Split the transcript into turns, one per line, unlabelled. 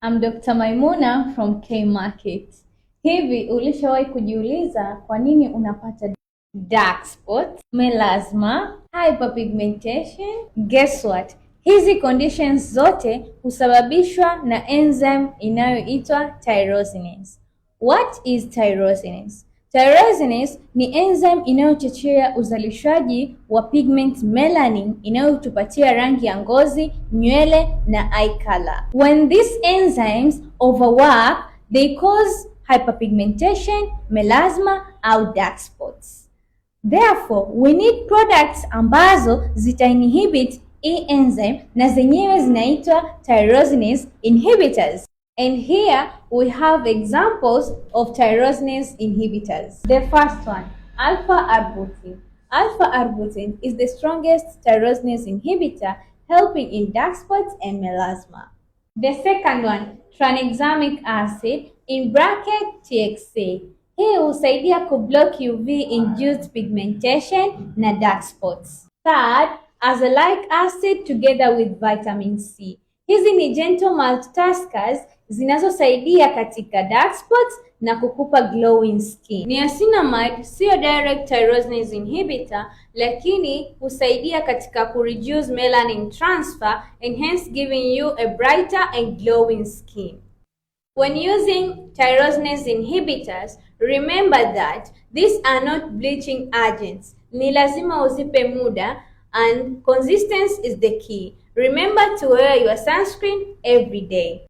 I'm Dr. Maimuna from K Market. Hivi ulishawahi kujiuliza kwa nini unapata dark spots, melasma, hyperpigmentation? Guess what? Hizi conditions zote husababishwa na enzyme inayoitwa tyrosinase. What is tyrosinase? Tyrosinase ni enzyme inayochochea uzalishaji wa pigment melanin inayotupatia rangi ya ngozi, nywele na eye color. When these enzymes overwork, they cause hyperpigmentation, melasma au dark spots. Therefore, we need products ambazo zita-inhibit hii enzyme na zenyewe zinaitwa tyrosinase inhibitors. And here we have examples of tyrosinase inhibitors. The first one, alpha-arbutin. Alpha-arbutin is the strongest tyrosinase inhibitor, helping in dark spots and melasma. The second one, tranexamic acid, in bracket TXA. Hii husaidia kublock UV-induced pigmentation na dark spots. Third, azelaic acid together with vitamin C. Hizi ni gentle multitaskers zinazosaidia katika dark spots na kukupa glowing skin. Niacinamide sio direct tyrosinase inhibitor, lakini husaidia katika kureduce melanin transfer and hence giving you a brighter and glowing skin. When using tyrosinase inhibitors, remember that these are not bleaching agents. Ni lazima uzipe muda and consistency is the key. Remember to wear your sunscreen every day.